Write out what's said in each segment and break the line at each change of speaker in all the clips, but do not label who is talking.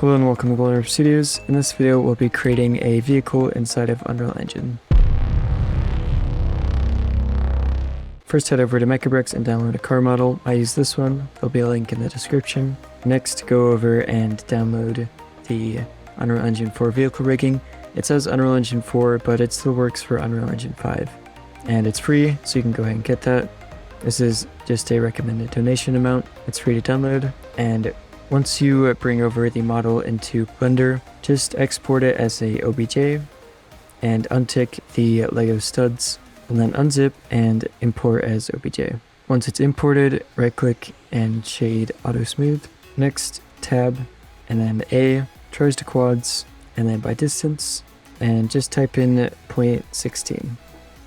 Hello and welcome to Golden River Studios. In this video, we'll be creating a vehicle inside of Unreal Engine. First, head over to Mecabricks and download a car model. I use this one. There'll be a link in the description. Next, go over and download the Unreal Engine 4 vehicle rigging. It says Unreal Engine 4, but it still works for Unreal Engine 5. And it's free, so you can go ahead and get that. This is just a recommended donation amount. It's free to download, and once you bring over the model into Blender, just export it as a OBJ and untick the Lego studs, and then unzip and import as OBJ. Once it's imported, right click and shade auto smooth. Next, tab and then A, tries to quads, and then by distance, and just type in 0.16.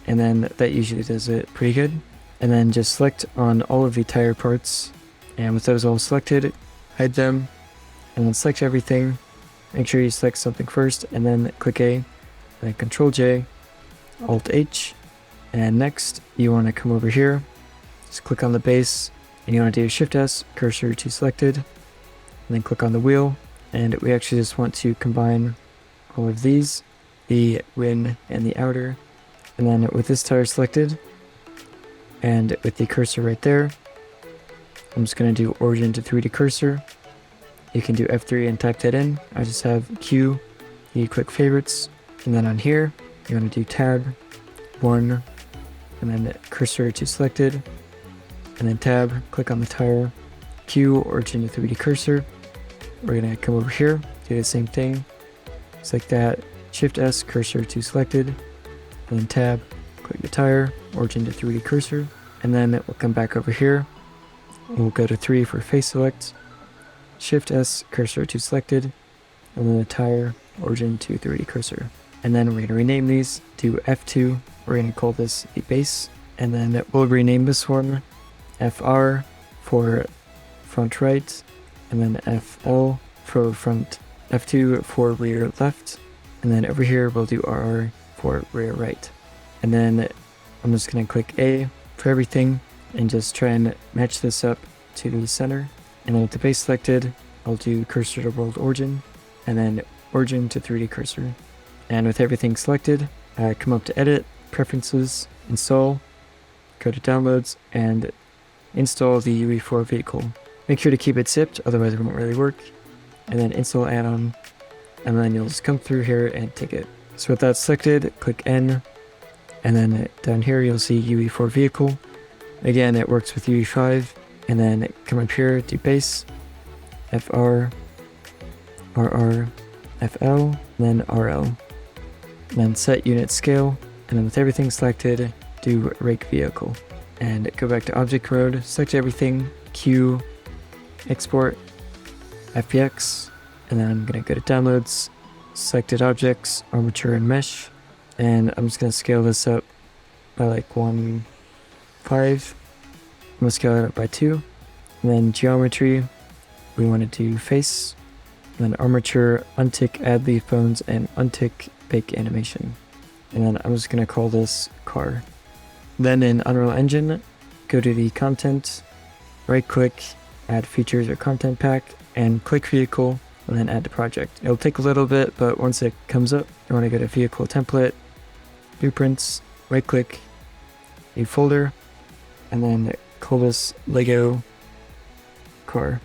And then that usually does it pretty good. And then just select on all of the tire parts, and with those all selected, hide them, and then select everything. Make sure you select something first, and then click A, then Control J, Alt H, and next you want to come over here, just click on the base, and you want to do Shift S, cursor to selected, and then click on the wheel, and we actually just want to combine all of these, the rim and the outer, and then with this tire selected, and with the cursor right there, I'm just going to do origin to 3D cursor. You can do F3 and type that in. I just have Q, the quick favorites, and then on here, you want to do tab 1, and then cursor to selected, and then tab, click on the tire, Q, origin to 3D cursor. We're going to come over here, do the same thing, select that, Shift S, cursor to selected, and then tab, click the tire, origin to 3D cursor, and then we'll come back over here. We'll go to 3 for face select, Shift S, cursor to selected, and then the tire, origin to 3D cursor. And then we're going to rename these to F2. We're going to call this the base, and then we'll rename this one FR for front right, and then FL for front, F2 for rear left, and then over here we'll do RR for rear right. And then I'm just going to click A for everything, and just try and match this up to the center. And then with the base selected, I'll do cursor to world origin, and then origin to 3D cursor. And with everything selected, come up to edit, preferences, install, go to downloads, and install the UE5 Veichle. Make sure to keep it zipped, otherwise it won't really work. And then install add-on, and then you'll just come through here and take it. So with that selected, click N, and then down here you'll see UE5 Veichle. Again, it works with UE5, and then come up here, do base, FR, RR, FL, and then RL. And then set unit scale, and then with everything selected, do rake vehicle. And go back to object mode, select everything, Q, export, FPX, and then I'm going to go to downloads, selected objects, armature and mesh, and I'm just going to scale this up by like 1.5. I'm going to scale it up by 2. And then geometry, we want to do face. And then armature, untick add leaf bones, and untick bake animation. And then I'm just going to call this car. Then in Unreal Engine, go to the content, right click, add features or content pack, and click vehicle, and then add to project. It'll take a little bit, but once it comes up, you want to go to vehicle template, blueprints, right click, a folder, and then call this Lego car.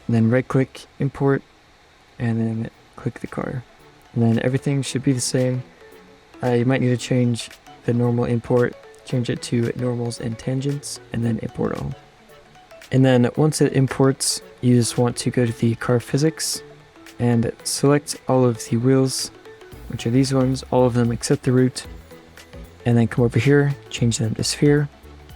And then right click, import, and then click the car. And then everything should be the same. You might need to change the normal import, change it to normals and tangents, and then import all. And then once it imports, you just want to go to the car physics and select all of the wheels, which are these ones, all of them except the root. And then come over here, change them to sphere,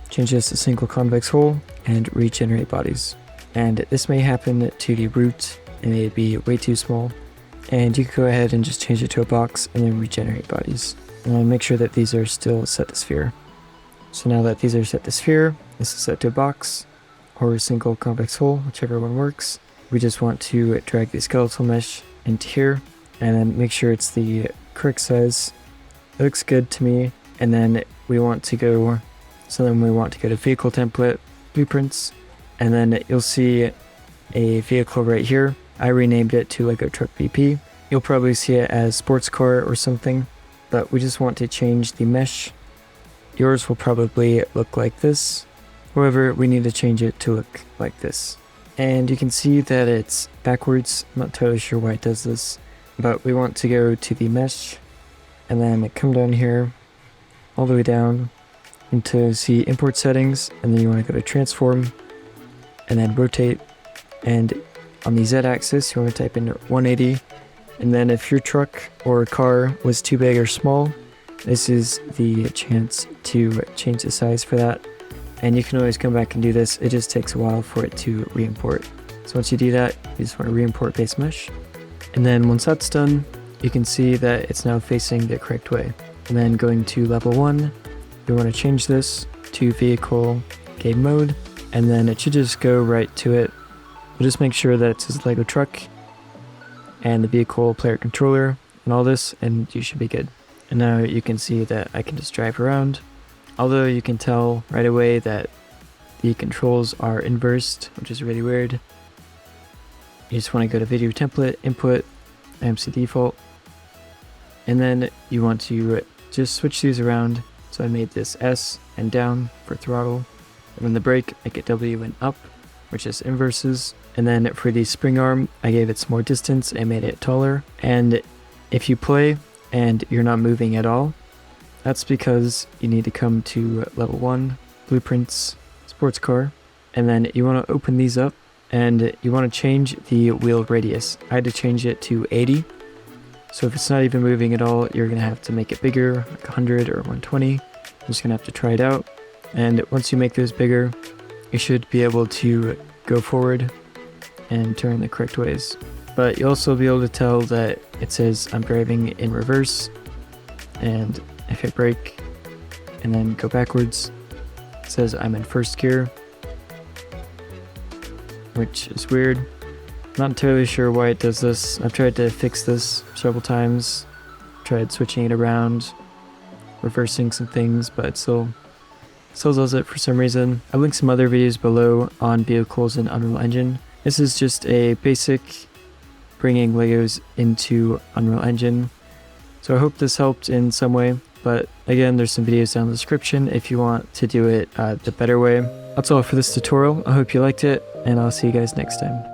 change this to single convex hole, and regenerate bodies. And this may happen to the root, and it'd be way too small. And you can go ahead and just change it to a box, and then regenerate bodies. And make sure that these are still set to sphere. So now that these are set to sphere, this is set to a box, or a single convex hole, whichever one works. We just want to drag the skeletal mesh into here, and then make sure it's the correct size. It looks good to me. And then we want to go to vehicle template, blueprints, and then you'll see a vehicle right here. I renamed it to Lego Truck VP. You'll probably see it as sports car or something, but we just want to change the mesh. Yours will probably look like this. However, we need to change it to look like this. And you can see that it's backwards. I'm not totally sure why it does this, but we want to go to the mesh and then come down here all the way down into see import settings, and then you want to go to transform and then rotate, and on the Z axis you want to type in 180, and then if your truck or car was too big or small, this is the chance to change the size for that. And you can always come back and do this. It just takes a while for it to re-import. So once you do that, you just want to re-import base mesh. And then once that's done, you can see that it's now facing the correct way. And then going to level 1, you want to change this to vehicle game mode. And then it should just go right to it. We'll just make sure that it says Lego Truck and the vehicle player controller and all this, and you should be good. And now you can see that I can just drive around. Although you can tell right away that the controls are inversed, which is really weird. You just want to go to video template, input, MC default, and then you want to just switch these around. So I made this S and down for throttle, and then the brake, make it W and up, which is inverses. And then for the spring arm, I gave it some more distance and made it taller. And if you play and you're not moving at all, that's because you need to come to level 1, blueprints, sports car, and then you want to open these up and you want to change the wheel radius. I had to change it to 80. So if it's not even moving at all, you're going to have to make it bigger, like 100 or 120. I'm just going to have to try it out. And once you make those bigger, you should be able to go forward and turn the correct ways. But you'll also be able to tell that it says I'm driving in reverse, and if I hit brake and then go backwards, it says I'm in first gear, which is weird. Not entirely sure why it does this. I've tried to fix this several times, tried switching it around, reversing some things, but it still does it for some reason. I'll link some other videos below on vehicles in Unreal Engine. This is just a basic bringing Legos into Unreal Engine. So I hope this helped in some way, but again, there's some videos down in the description if you want to do it the better way. That's all for this tutorial. I hope you liked it, and I'll see you guys next time.